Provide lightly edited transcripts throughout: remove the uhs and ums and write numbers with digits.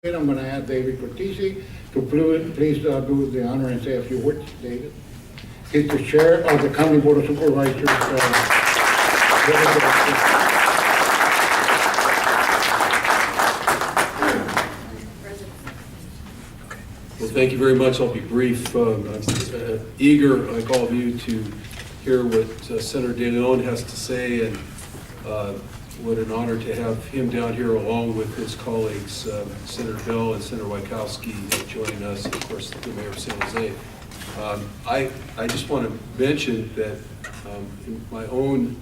I'm going to ask David Cortese to please do the honor and say a few words. David. He's the chair of the County Board of Supervisors. Well, thank you very much. I'll be brief. I'm eager, like all of you, to hear what Senator De León has to say, and what an honor to have him down here along with his colleagues, Senator Bill and Senator Wachowski, joining us, and of course, the Mayor of San Jose. I just want to mention that in my own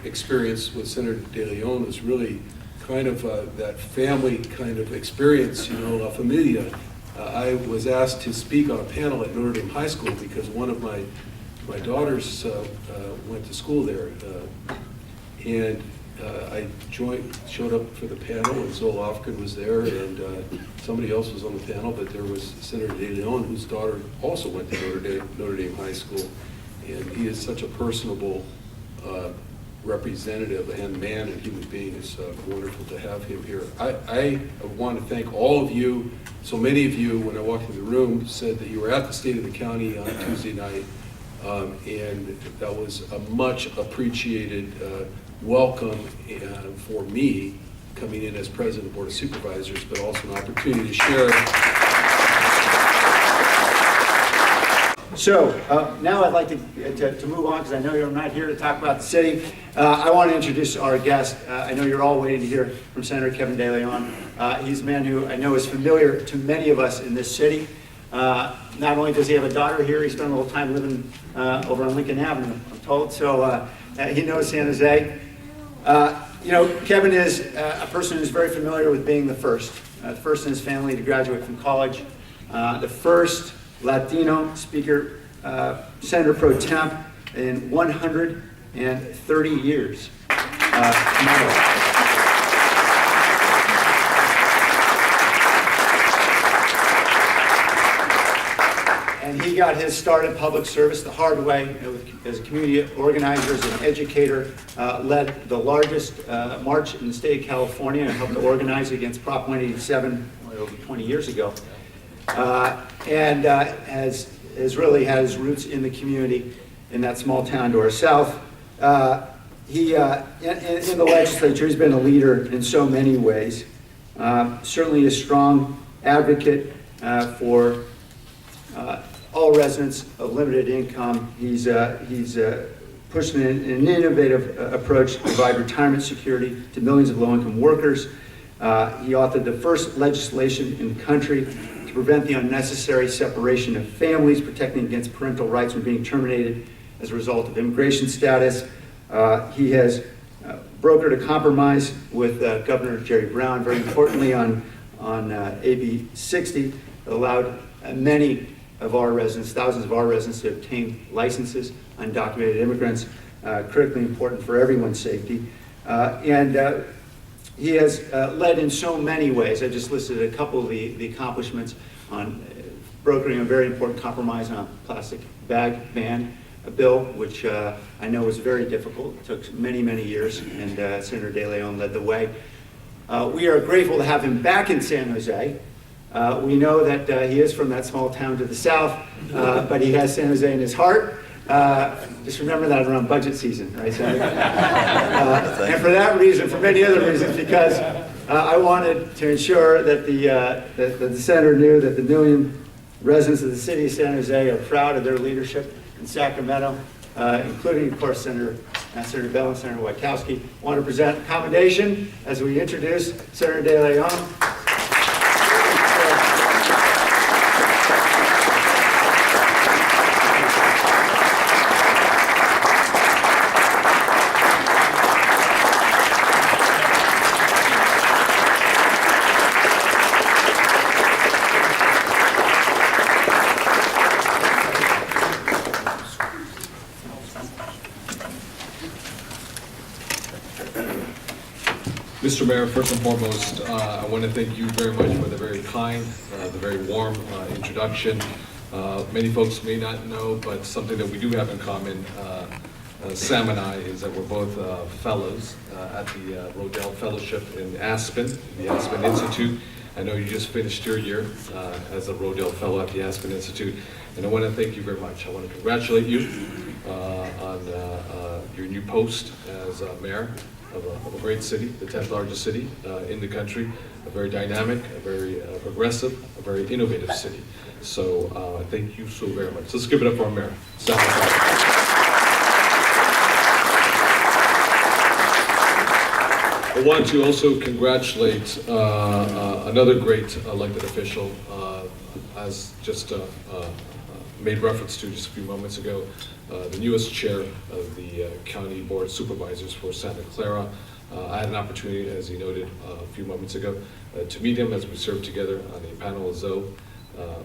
experience with Senator De León was really kind of that family kind of experience, you know, La Familia. I was asked to speak on a panel at Notre Dame High School because one of my daughters went to school there, and I showed up for the panel, and Zoe Lofgren was there, and somebody else was on the panel, but there was Senator De León, whose daughter also went to Notre Dame High School, and he is such a personable representative and man and human being. It's wonderful to have him here. I want to thank all of you. So many of you, when I walked in the room, said that you were at the State of the County on Tuesday night, and that was a much appreciated welcome for me coming in as President of the Board of Supervisors, but also an opportunity to share. So now I'd like to move on, because I know you're not here to talk about the city. I want to introduce our guest. I know you're all waiting to hear from Senator Kevin De León. He's a man who I know is familiar to many of us in this city. Not only does he have a daughter here, he spent a little time living over on Lincoln Avenue, I'm told, so he knows San Jose. You know, Kevin is a person who's very familiar with being the first in his family to graduate from college, the first Latino speaker, Senator Pro Temp in 130 years. And he got his start in public service the hard way as a community organizer, as an educator, led the largest march in the state of California and helped to organize against Prop 187 over 20 years ago. And has really had his roots in the community in that small town to our south. In the legislature, he's been a leader in so many ways. Certainly a strong advocate for all residents of limited income. He's pushing an innovative approach to provide retirement security to millions of low-income workers. He authored the first legislation in the country to prevent the unnecessary separation of families, protecting against parental rights from being terminated as a result of immigration status. He has brokered a compromise with Governor Jerry Brown, very importantly on AB 60, that allowed many of our residents, thousands of our residents, to obtain licenses, undocumented immigrants, critically important for everyone's safety. He has led in so many ways. I just listed a couple of the accomplishments on brokering a very important compromise on a plastic bag ban, a bill which I know was very difficult. It took many, many years, and Senator De León led the way. We are grateful to have him back in San Jose. We know that he is from that small town to the south, but he has San Jose in his heart. Just remember that around budget season, right, Senator? And for that reason, for many other reasons, because I wanted to ensure that the senator knew that the million residents of the city of San Jose are proud of their leadership in Sacramento, including, of course, Senator Bell and Senator Wachowski. I want to present a commendation as we introduce Senator De León. Mr. Mayor, first and foremost, I want to thank you very much for the very kind, the very warm introduction. Many folks may not know, but something that we do have in common, Sam and I, is that we're both fellows at the Rodell Fellowship in Aspen, the Aspen Institute. I know you just finished your year as a Rodale Fellow at the Aspen Institute, and I want to thank you very much. I want to congratulate you on your new post as mayor of a great city, the 10th largest city in the country, a very dynamic, a very progressive, a very innovative city. So thank you so very much. Let's give it up for our mayor. I want to also congratulate another great elected official, as just made reference to just a few moments ago, the newest chair of the County Board of Supervisors for Santa Clara. I had an opportunity, as he noted a few moments ago, to meet him as we served together on a panel of Zoe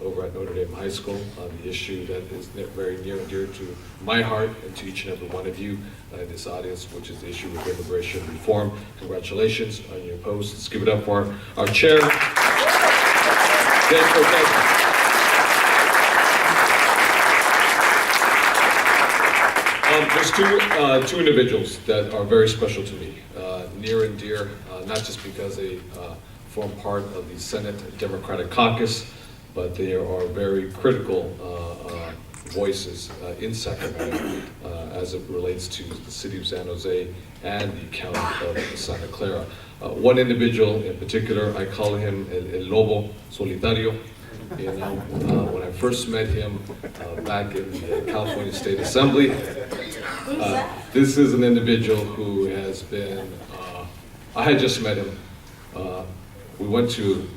over at Notre Dame High School on the issue that is very near and dear to my heart and to each and every one of you in this audience, which is the issue of immigration reform. Congratulations on your post. Let's give it up for our chair. There's two individuals that are very special to me, near and dear, not just because they form part of the Senate Democratic Caucus, but they are very critical voices in Sacramento as it relates to the city of San Jose and the county of Santa Clara. One individual in particular, I call him El Lobo Solitario. You know, when I first met him back in the California State Assembly, this is an individual who has been, I had just met him. We went to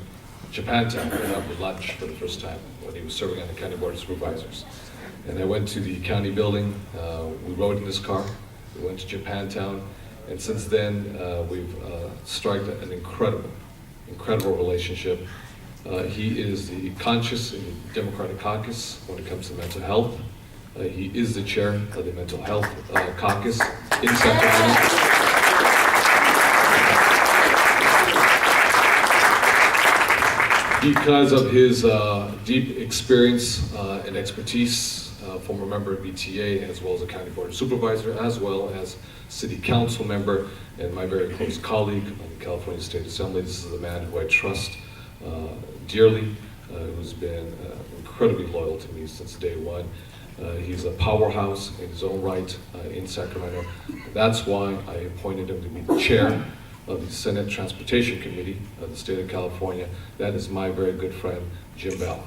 Japantown to have lunch for the first time when he was serving on the County Board of Supervisors. And I went to the county building, we rode in his car, we went to Japantown, and since then we've struck an incredible relationship. He is the conscious in the Democratic Caucus when it comes to mental health. He is the chair of the Mental Health Caucus in Sacramento. Because of his deep experience and expertise, former member of BTA, as well as a county board of supervisor, as well as city council member, and my very close colleague on the California State Assembly. This is a man who I trust dearly, who's been incredibly loyal to me since day one. He's a powerhouse in his own right in Sacramento. That's why I appointed him to be the chair of the Senate Transportation Committee of the state of California. That is my very good friend, Jim Bell.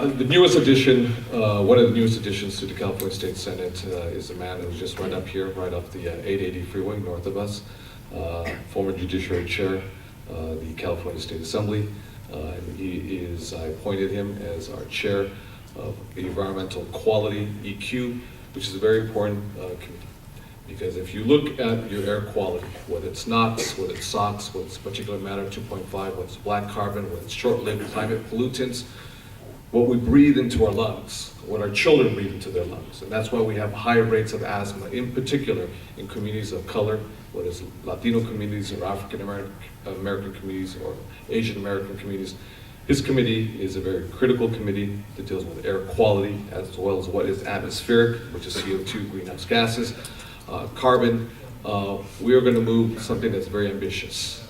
The newest addition, one of the newest additions to the California State Senate is a man who's just right up here, right off the 880 freeway north of us, former Judiciary Chair, the California State Assembly. I appointed him as our chair of Environmental Quality, EQ, which is a very important committee. Because if you look at your air quality, whether it's NOx, whether it's SOx, whether it's particulate matter 2.5, whether it's black carbon, whether it's short-lived climate pollutants, what we breathe into our lungs, what our children breathe into their lungs. And that's why we have high rates of asthma, in particular in communities of color, whether it's Latino communities or African American communities or Asian American communities. His committee is a very critical committee that deals with air quality as well as what is atmospheric, which is CO2, greenhouse gases, carbon. We are going to move something that's very ambitious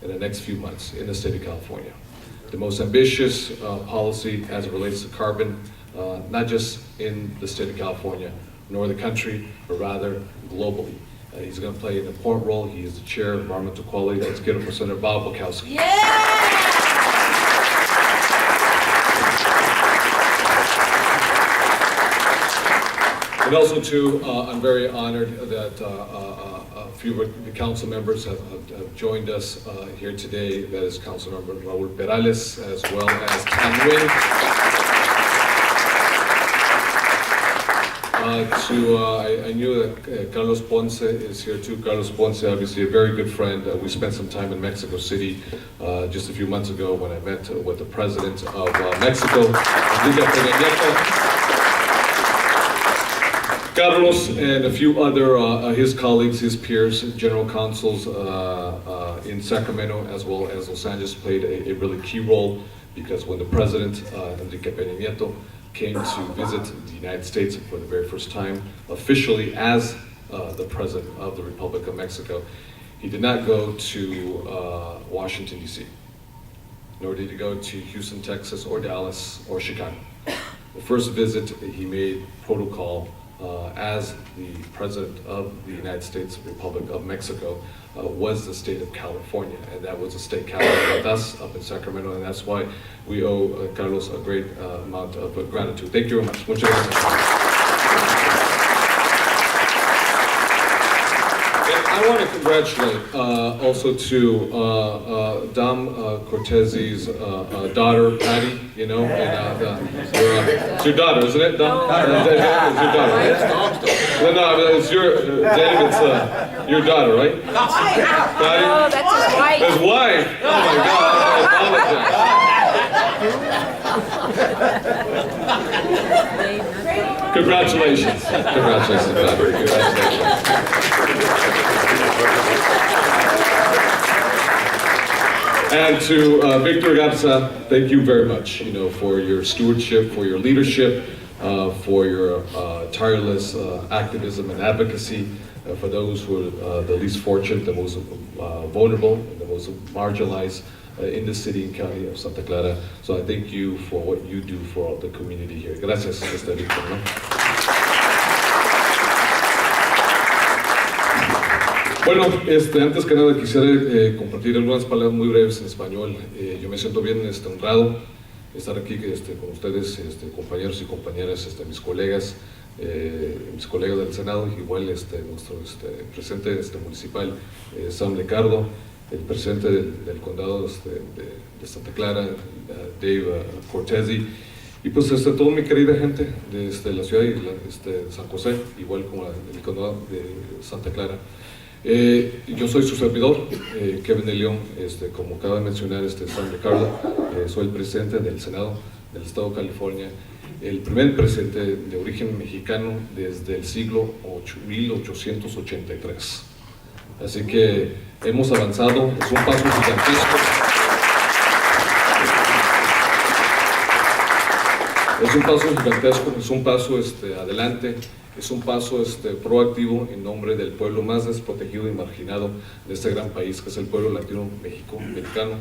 in the next few months in the state of California. The most ambitious policy as it relates to carbon, not just in the state of California, nor the country, but rather globally. He's going to play an important role. He is the chair of environmental quality. Let's get it for Senator Bob Bukowski. Yeah! And also too, I'm very honored that a few of the council members have joined us here today. That is Councilmember Raul Perales, as well as Tanwin. I knew that Carlos Ponce is here too. Carlos Ponce, obviously a very good friend. We spent some time in Mexico City just a few months ago when I met with the president of Mexico, Enrique Peña Nieto. Carlos and a few other his colleagues, his peers, general counsels in Sacramento as well as Los Angeles played a really key role, because when the president, Enrique Peña Nieto, came to visit the United States for the very first time, officially as the President of the Republic of Mexico. He did not go to Washington, D.C., nor did he go to Houston, Texas, or Dallas, or Chicago. The first visit he made protocol as the President of the United States Republic of Mexico was the state of California, and that was a state capital with us up in Sacramento, and that's why we owe Carlos a great amount of gratitude. Thank you very much. Muchas gracias. I want to congratulate also to Dom Cortez's daughter, Patty, you know, and it's your daughter, isn't it, Dom? It's your daughter, right? No, it's your, Dave, it's your daughter, right? Patty? Oh, that's his wife. His wife? Oh my God, I apologize. Congratulations. Congratulations, Patty. Congratulations. And to Victor Garza, thank you very much, you know, for your stewardship, for your leadership, for your tireless activism and advocacy for those who are the least fortunate, the most vulnerable, the most marginalized in the city and county of Santa Clara. So I thank you for what you do for the community here. Gracias, Mr. Victor, ¿no? Bueno, antes que nada quisiera compartir algunas palabras muy breves en español. Yo me siento bien honrado de estar aquí con ustedes, compañeros y compañeras, mis colegas del Senado, igual nuestro presidente municipal, Sam Ricardo, el presidente del condado de Santa Clara, Dave Cortezi, y pues toda mi querida gente de la ciudad de San José, igual como el condado de Santa Clara. Yo soy su servidor, Kevin de León, como acaba de mencionar Sam Ricardo, soy el presidente del Senado del Estado de California, el primer presidente de origen mexicano desde el siglo 1883. Así que hemos avanzado, es un paso gigantesco. Es un paso gigantesco, es un paso adelante. Es un paso proactivo en nombre del pueblo más desprotegido y marginado de este gran país, que es el pueblo latino mexicano,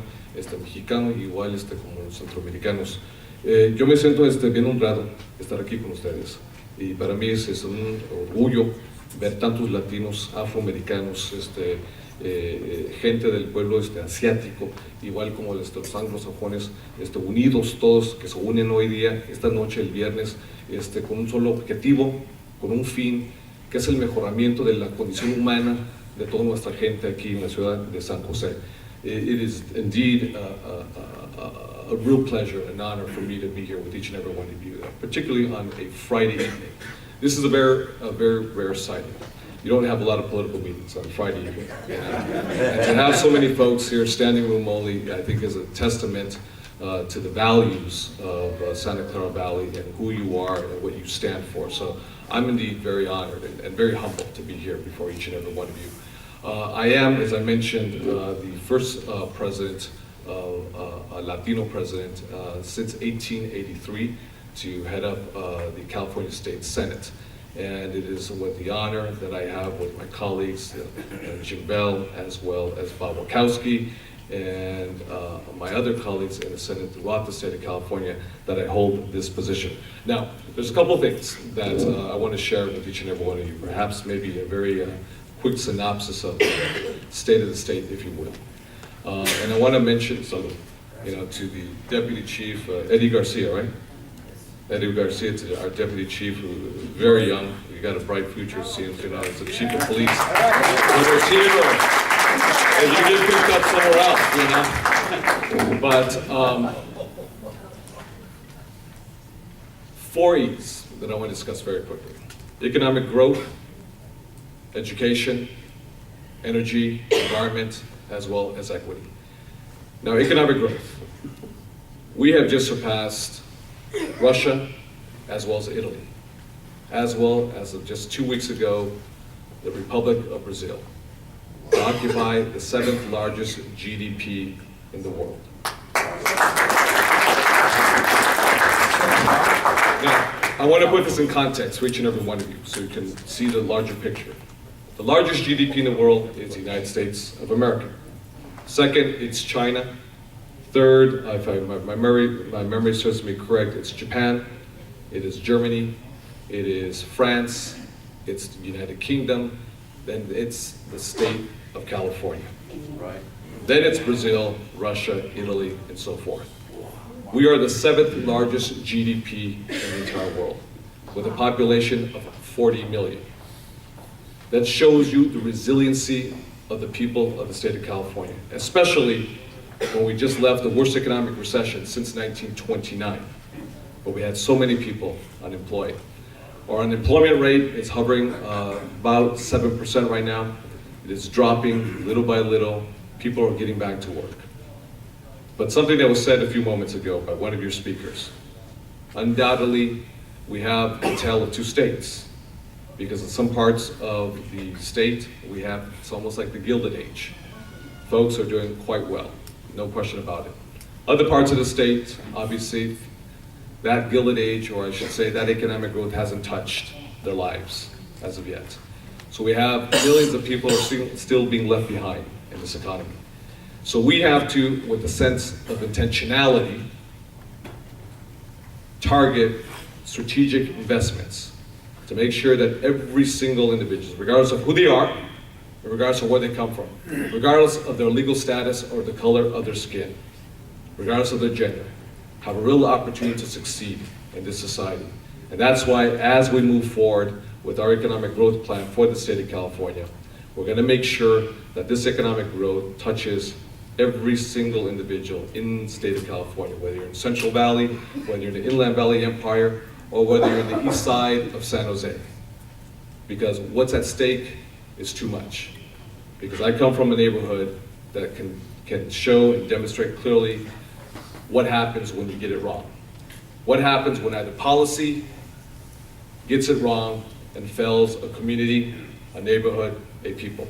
mexicano, igual como los centroamericanos. Yo me siento bien honrado de estar aquí con ustedes, y para mí es un orgullo ver tantos latinos, afroamericanos, gente del pueblo asiático, igual como los anglosajones, unidos todos, que se unen hoy día, esta noche, el viernes, con un solo objetivo, con un fin, que es el mejoramiento de la condición humana de toda nuestra gente aquí en la ciudad de San José. It is indeed a real pleasure and honor for me to be here with each and every one of you, particularly on a Friday evening. This is a very rare sighting. You don't have a lot of political meetings on Friday evening. And to have so many folks here, standing room only, I think is a testament to the values of Santa Clara Valley and who you are and what you stand for. So I'm indeed very honored and very humbled to be here before each and every one of you. I am, as I mentioned, the first president, a Latino president since 1883 to head up the California State Senate. And it is with the honor that I have with my colleagues, Jim Bell, as well as Bob Wachowski, and my other colleagues in the Senate throughout the state of California, that I hold this position. Now, there's a couple of things that I want to share with each and every one of you, perhaps maybe a very quick synopsis of the state of the state, if you will. And I want to mention some, to the Deputy Chief, Eddie Garcia, right? Eddie Garcia, our Deputy Chief, who is very young. We got a bright future, it seems, as the Chief of Police. Whether it's here or if you get picked up somewhere else, But 4 E's that I want to discuss very quickly: economic growth, education, energy, environment, as well as equity. Now, economic growth. We have just surpassed Russia, as well as Italy, as well as of just 2 weeks ago, the Republic of Brazil, to occupy the 7th largest GDP in the world. Now, I want to put this in context for each and every one of you so you can see the larger picture. The largest GDP in the world is the United States of America. Second, it's China. Third, if my memory serves me correct, it's Japan, it is Germany, it is France, it's the United Kingdom, then it's the state of California. Right. Then it's Brazil, Russia, Italy, and so forth. We are the 7th largest GDP in the entire world, with a population of 40 million. That shows you the resiliency of the people of the state of California, especially when we just left the worst economic recession since 1929, but we had so many people unemployed. Our unemployment rate is hovering about 7% right now. It is dropping little by little. People are getting back to work. But something that was said a few moments ago by one of your speakers, undoubtedly we have a tale of two states, because in some parts of the state it's almost like the Gilded Age. Folks are doing quite well, no question about it. Other parts of the state, obviously, that Gilded Age, or I should say that economic growth, hasn't touched their lives as of yet. So we have millions of people are still being left behind in this economy. So we have to, with a sense of intentionality, target strategic investments to make sure that every single individual, regardless of who they are, regardless of where they come from, regardless of their legal status or the color of their skin, regardless of their gender, have a real opportunity to succeed in this society. And that's why, as we move forward with our economic growth plan for the state of California, we're going to make sure that this economic growth touches every single individual in the state of California, whether you're in Central Valley, whether you're in the Inland Valley Empire, or whether you're in the east side of San Jose. Because what's at stake is too much. Because I come from a neighborhood that can show and demonstrate clearly what happens when you get it wrong. What happens when either policy gets it wrong and fails a community, a neighborhood, a people.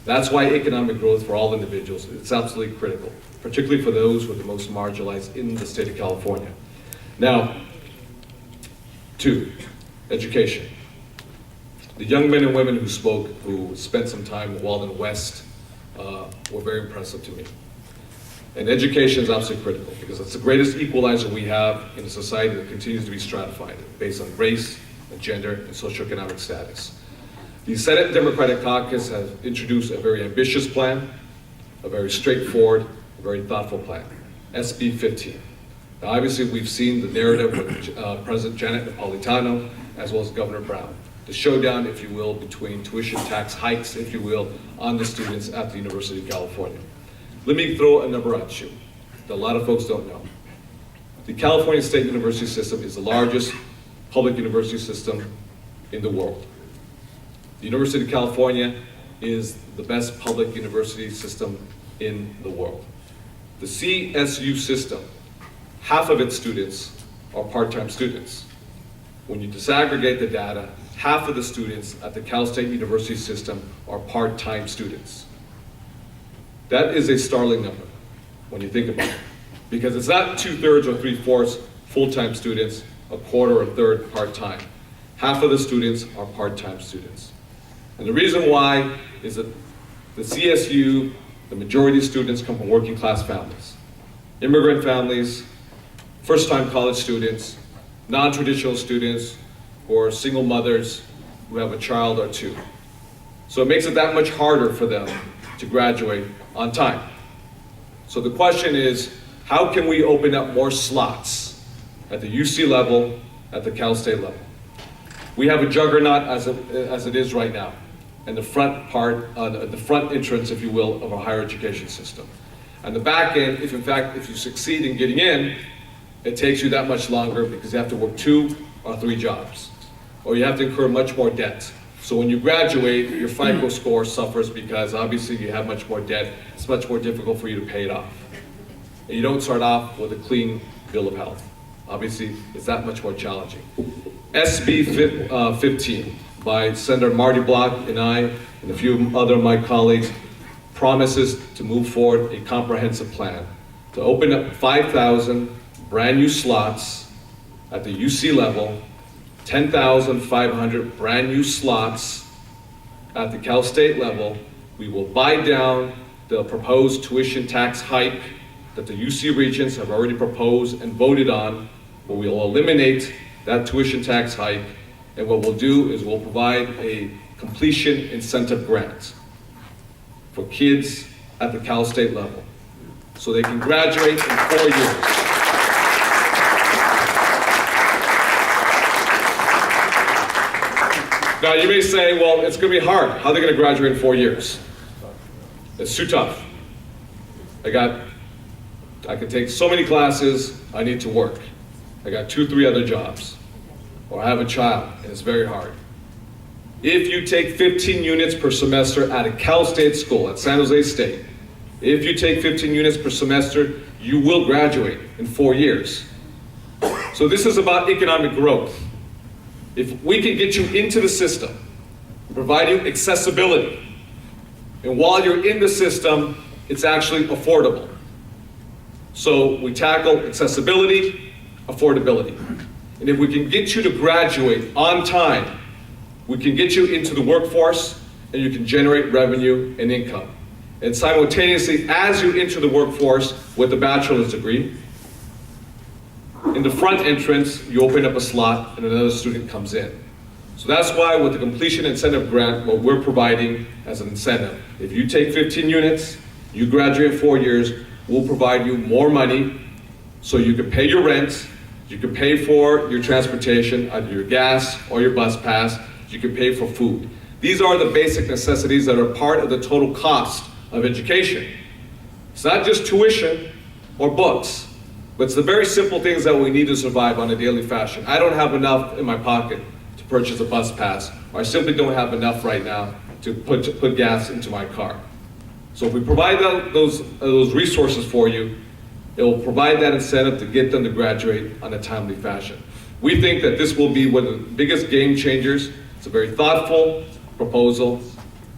That's why economic growth for all individuals is absolutely critical, particularly for those who are the most marginalized in the state of California. Now, 2, education. The young men and women who spoke, who spent some time in Walden West, were very impressive to me. And education is absolutely critical because it's the greatest equalizer we have in a society that continues to be stratified based on race, gender, and socioeconomic status. The Senate Democratic Caucus has introduced a very ambitious plan, a very straightforward, a very thoughtful plan, SB 15. Now, obviously, we've seen the narrative with President Janet Napolitano, as well as Governor Brown. The showdown, if you will, between tuition tax hikes, if you will, on the students at the University of California. Let me throw a number at you that a lot of folks don't know. The California State University system is the largest public university system in the world. The University of California is the best public university system in the world. The CSU system, half of its students are part-time students. When you disaggregate the data, half of the students at the Cal State University system are part-time students. That is a startling number when you think about it, because it's not 2/3 or 3/4 full-time students, a quarter or a third part-time. Half of the students are part-time students. And the reason why is that the CSU, the majority of students come from working class families, immigrant families, first-time college students, non-traditional students, or single mothers who have a child or two. So it makes it that much harder for them to graduate on time. So the question is, how can we open up more slots at the UC level, at the Cal State level? We have a juggernaut as it is right now, in the front part, the front entrance, if you will, of our higher education system. On the back end, if in fact, if you succeed in getting in, it takes you that much longer because you have to work 2 or 3 jobs, or you have to incur much more debt. So when you graduate, your FICO score suffers because obviously you have much more debt. It's much more difficult for you to pay it off. And you don't start off with a clean bill of health. Obviously, it's that much more challenging. SB 15 by Senator Marty Block and I and a few other of my colleagues promises to move forward a comprehensive plan to open up 5,000 brand new slots at the UC level 10,500 brand new slots at the Cal State level. We will buy down the proposed tuition tax hike that the UC Regents have already proposed and voted on, where we will eliminate that tuition tax hike. And what we'll do is we'll provide a completion incentive grant for kids at the Cal State level, so they can graduate in 4 years. Now you may say, well, it's gonna be hard. How are they gonna graduate in 4 years? It's too tough. I can take so many classes, I need to work. I got 2, 3 other jobs. Or I have a child, and it's very hard. If you take 15 units per semester at a Cal State school, at San Jose State, if you take 15 units per semester, you will graduate in 4 years. So this is about economic growth. If we can get you into the system, provide you accessibility, and while you're in the system, it's actually affordable. So we tackle accessibility, affordability. And if we can get you to graduate on time, we can get you into the workforce, and you can generate revenue and income. And simultaneously, as you enter the workforce with a bachelor's degree, in the front entrance, you open up a slot and another student comes in. So that's why with the completion incentive grant, what we're providing as an incentive, if you take 15 units, you graduate in 4 years, we'll provide you more money so you can pay your rent, you can pay for your transportation, either your gas or your bus pass, you can pay for food. These are the basic necessities that are part of the total cost of education. It's not just tuition or books, but it's the very simple things that we need to survive on a daily fashion. I don't have enough in my pocket to purchase a bus pass, or I simply don't have enough right now to put gas into my car. So if we provide those resources for you, it will provide that incentive to get them to graduate on a timely fashion. We think that this will be one of the biggest game changers. It's a very thoughtful proposal.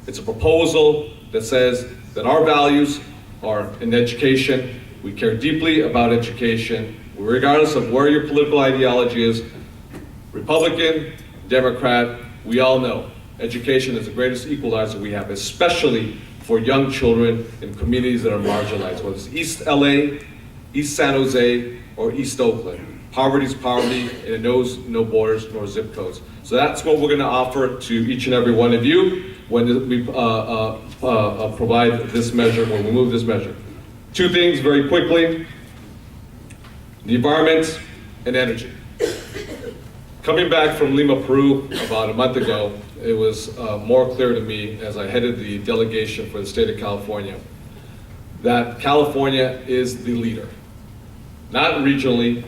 It's a proposal that says that our values are in education. We care deeply about education, regardless of where your political ideology is, Republican, Democrat, we all know education is the greatest equalizer we have, especially for young children in communities that are marginalized, whether it's East LA, East San Jose, or East Oakland. Poverty is poverty, and it knows no borders nor zip codes. So that's what we're going to offer to each and every one of you when we provide this measure, when we move this measure. 2 things very quickly: the environment and energy. Coming back from Lima, Peru about a month ago, it was more clear to me as I headed the delegation for the state of California that California is the leader. Not regionally,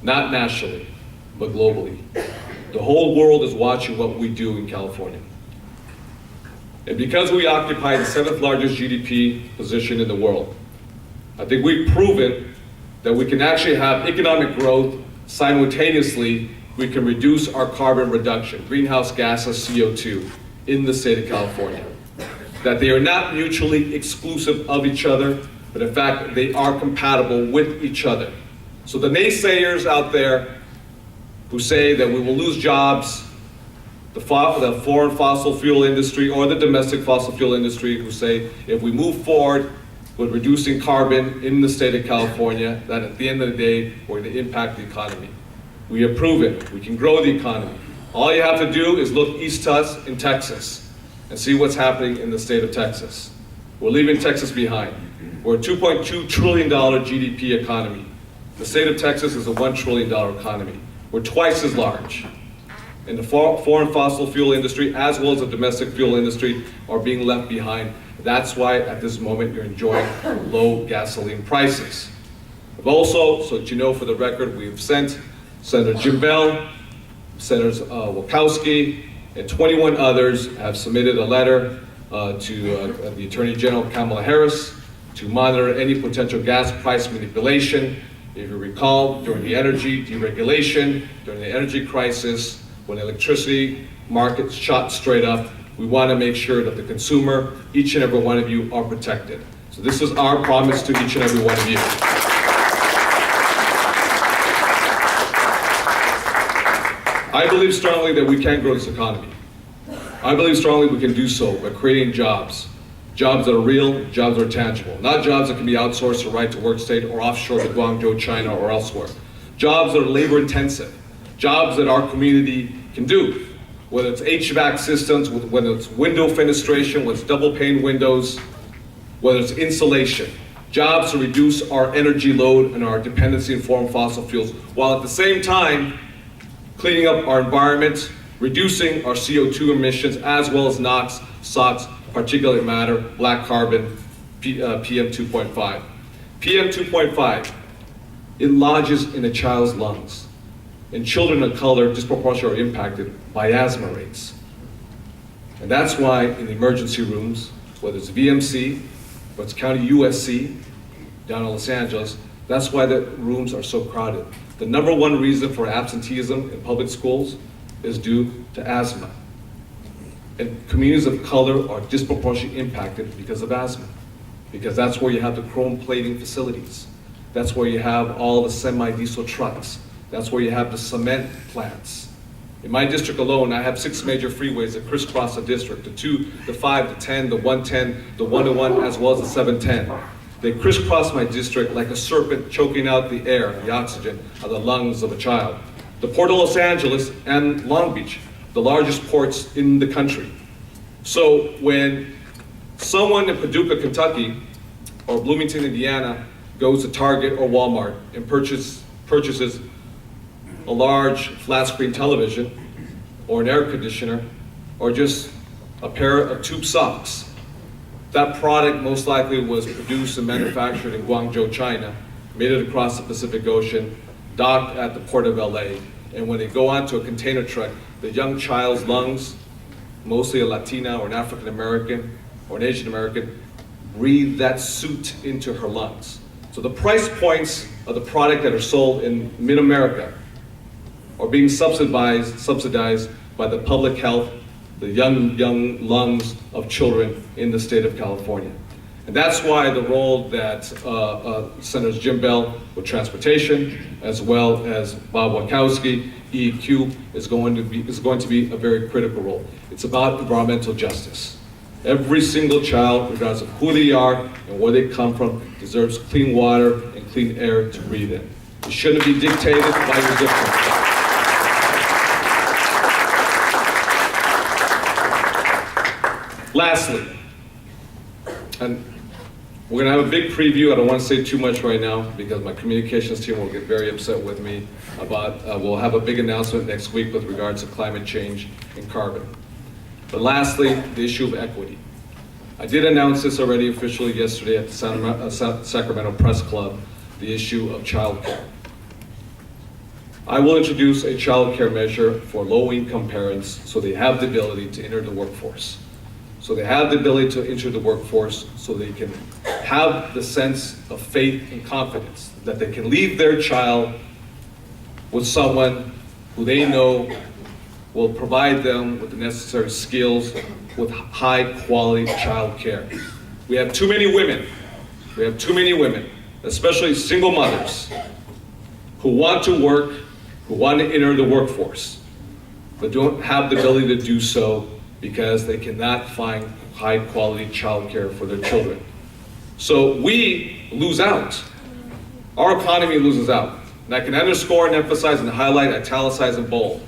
not nationally, but globally. The whole world is watching what we do in California. And because we occupy the 7th largest GDP position in the world, I think we've proven that we can actually have economic growth simultaneously. We can reduce our carbon reduction, greenhouse gases, CO2, in the state of California. That they are not mutually exclusive of each other, but in fact, they are compatible with each other. So the naysayers out there who say that we will lose jobs, the foreign fossil fuel industry or the domestic fossil fuel industry who say if we move forward with reducing carbon in the state of California, that at the end of the day, we're going to impact the economy. We have proven we can grow the economy. All you have to do is look east to us in Texas and see what's happening in the state of Texas. We're leaving Texas behind. We're a $2.2 trillion GDP economy. The state of Texas is a $1 trillion economy. We're twice as large. And the foreign fossil fuel industry, as well as the domestic fuel industry, are being left behind. That's why at this moment you're enjoying low gasoline prices. We've also, so that you know for the record, we've sent Senator Jim Bell, Senators Wachowski, and 21 others have submitted a letter to the Attorney General Kamala Harris to monitor any potential gas price manipulation. If you recall, during the energy deregulation, during the energy crisis, when the electricity markets shot straight up, we want to make sure that the consumer, each and every one of you, are protected. So this is our promise to each and every one of you. I believe strongly that we can grow this economy. I believe strongly we can do so by creating jobs. Jobs that are real, jobs that are tangible. Not jobs that can be outsourced to right to work state or offshore to Guangzhou, China, or elsewhere. Jobs that are labor intensive. Jobs that our community can do. Whether it's HVAC systems, whether it's window fenestration, whether it's double pane windows, whether it's insulation. Jobs to reduce our energy load and our dependency on foreign fossil fuels, while at the same time cleaning up our environment, reducing our CO2 emissions, as well as NOx, SOx, particulate matter, black carbon, PM 2.5. PM 2.5, it lodges in a child's lungs. And children of color disproportionately are impacted by asthma rates. And that's why in the emergency rooms, whether it's VMC, or it's County USC, down in Los Angeles, that's why the rooms are so crowded. The number one reason for absenteeism in public schools is due to asthma. And communities of color are disproportionately impacted because of asthma. Because that's where you have the chrome plating facilities. That's where you have all the semi-diesel trucks. That's where you have the cement plants. In my district alone, I have 6 major freeways that crisscross the district, the 2, the 5, the 10, the 110, the 101, as well as the 710. They crisscross my district like a serpent choking out the air, the oxygen, of the lungs of a child. The Port of Los Angeles and Long Beach, the largest ports in the country. So when someone in Paducah, Kentucky, or Bloomington, Indiana, goes to Target or Walmart and purchases a large flat screen television, or an air conditioner, or just a pair of tube socks, that product most likely was produced and manufactured in Guangzhou, China, made it across the Pacific Ocean, docked at the Port of LA, and when they go onto a container truck, the young child's lungs, mostly a Latina or an African American or an Asian American, breathe that soot into her lungs. So the price points of the product that are sold in mid-America are being subsidized by the public health, the young lungs of children in the state of California. And that's why the role that Senators Jim Bell with transportation, as well as Bob Wachowski, EEQ, is going to be a very critical role. It's about environmental justice. Every single child, regardless of who they are and where they come from, deserves clean water and clean air to breathe in. It shouldn't be dictated by your zip code. Lastly, and we're going to have a big preview. I don't want to say too much right now because my communications team will get very upset with me about, we'll have a big announcement next week with regards to climate change and carbon. But lastly, the issue of equity. I did announce this already officially yesterday at the Sacramento Press Club, the issue of child care. I will introduce a child care measure for low-income parents so they have the ability to enter the workforce. So they have the ability to enter the workforce so they can have the sense of faith and confidence that they can leave their child with someone who they know will provide them with the necessary skills with high quality child care. We have too many women, especially single mothers, who want to work, who want to enter the workforce, but don't have the ability to do so because they cannot find high quality child care for their children. So we lose out. Our economy loses out. And I can underscore and emphasize and highlight, italicize and bold,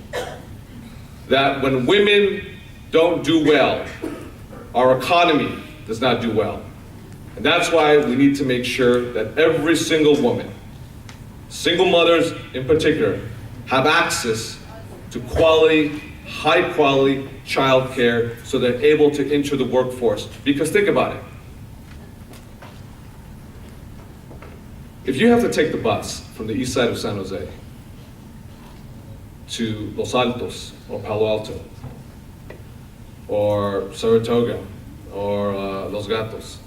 that when women don't do well, our economy does not do well. And that's why we need to make sure that every single woman, single mothers in particular, have access to quality, high quality child care so they're able to enter the workforce. Because think about it. If you have to take the bus from the east side of San Jose to Los Altos or Palo Alto or Saratoga or Los Gatos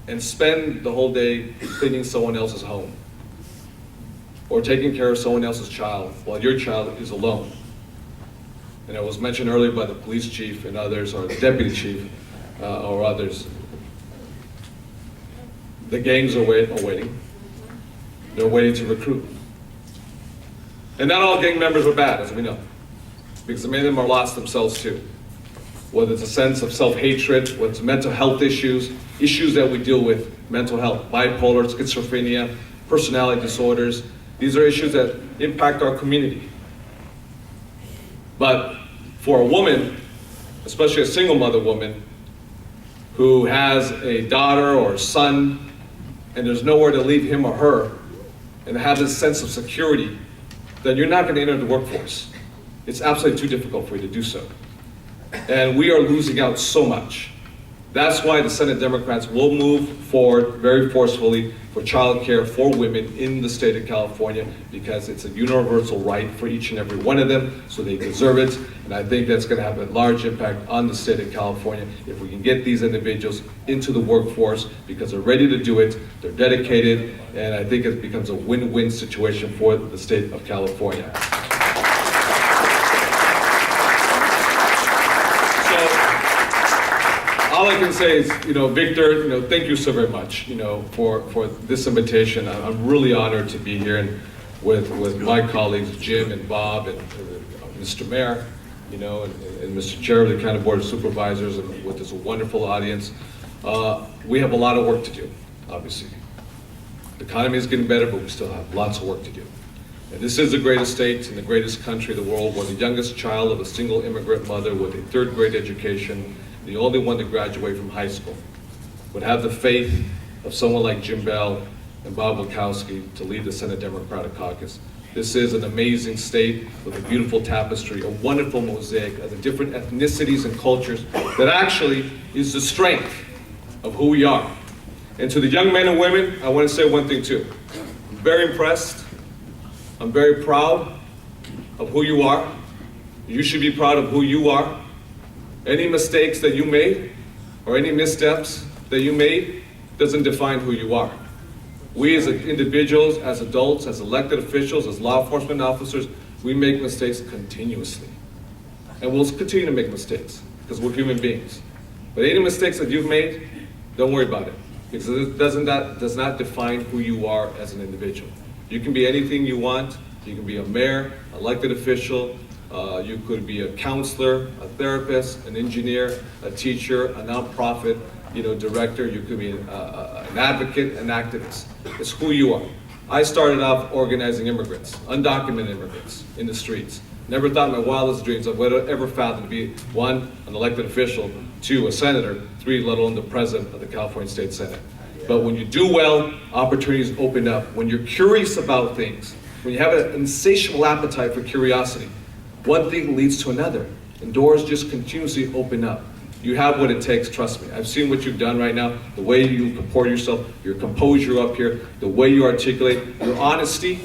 and spend the whole day cleaning someone else's home or taking care of someone else's child while your child is alone. And it was mentioned earlier by the police chief and others, or the deputy chief or others, the gangs are waiting. They're waiting to recruit. And not all gang members are bad, as we know. because many of them are lost themselves too. Whether it's a sense of self-hatred, whether it's mental health issues that we deal with, mental health, bipolar, schizophrenia, personality disorders. These are issues that impact our community. But for a woman, especially a single mother woman, who has a daughter or a son, and there's nowhere to leave him or her, and have this sense of security, then you're not going to enter the workforce. It's absolutely too difficult for you to do so. And we are losing out so much. That's why the Senate Democrats will move forward very forcefully for child care for women in the state of California, because it's a universal right for each and every one of them, so they deserve it. And I think that's going to have a large impact on the state of California if we can get these individuals into the workforce, because they're ready to do it, they're dedicated, and I think it becomes a win-win situation for the state of California. All I can say is, Victor, thank you so very much, for this invitation. I'm really honored to be here and with my colleagues, Jim and Bob and Mr. Mayor, and Mr. Chair of the County Board of Supervisors, and with this wonderful audience. We have a lot of work to do, obviously. The economy is getting better, but we still have lots of work to do. And this is the greatest state and the greatest country in the world, where the youngest child of a single immigrant mother with a third-grade education, the only one to graduate from high school, would have the faith of someone like Jim Bell and Bob Wachowski to lead the Senate Democratic Caucus. This is an amazing state with a beautiful tapestry, a wonderful mosaic of the different ethnicities and cultures that actually is the strength of who we are. And to the young men and women, I want to say one thing too. I'm very impressed. I'm very proud of who you are. You should be proud of who you are. Any mistakes that you made or any missteps that you made doesn't define who you are. We as individuals, as adults, as elected officials, as law enforcement officers, we make mistakes continuously. And we'll continue to make mistakes because we're human beings. But any mistakes that you've made, don't worry about it, because it does not define who you are as an individual. You can be anything you want. You can be a mayor, elected official, you could be a counselor, a therapist, an engineer, a teacher, a nonprofit, director. You could be an advocate, an activist. It's who you are. I started off organizing immigrants, undocumented immigrants in the streets. Never thought in my wildest dreams I would have ever found to be, 1, an elected official, 2, a senator, 3, let alone the president of the California State Senate. But when you do well, opportunities open up. When you're curious about things, when you have an insatiable appetite for curiosity, one thing leads to another, and doors just continuously open up. You have what it takes, trust me. I've seen what you've done right now, the way you comport yourself, your composure up here, the way you articulate, your honesty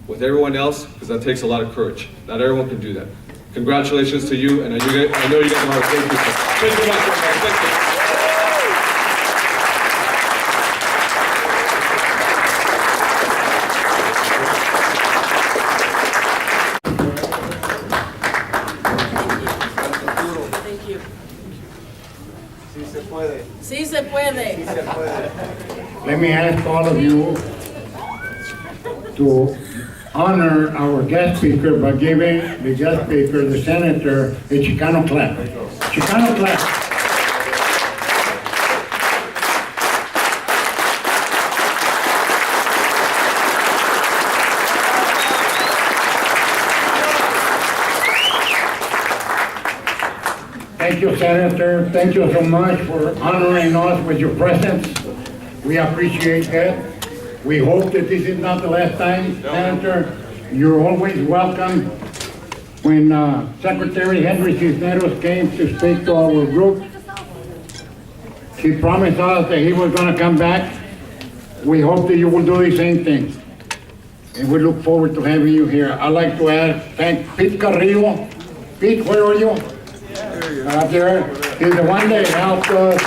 with everyone else, because that takes a lot of courage. Not everyone can do that. Congratulations to you, and I know you guys know how to thank you. Thank you much, everybody. Thank you. Sí se puede. Let me ask all of you to honor our guest speaker by giving the guest speaker, the senator, a Chicano clap. Chicano clap. Thank you, Senator. Thank you so much for honoring us with your presence. We appreciate that. We hope that this is not the last time, Senator. You're always welcome. When Secretary Henry Cisneros came to speak to our group, he promised us that he was going to come back. We hope that you will do the same thing. And we look forward to having you here. I'd like to thank Pete Carrillo. Pete, where are you? Out there. He's the one that helped us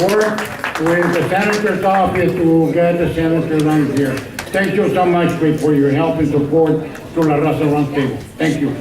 work with the senator's office to get the senator on here. Thank you so much, Pete, for your help and support to La Raza Roundtable. Thank you.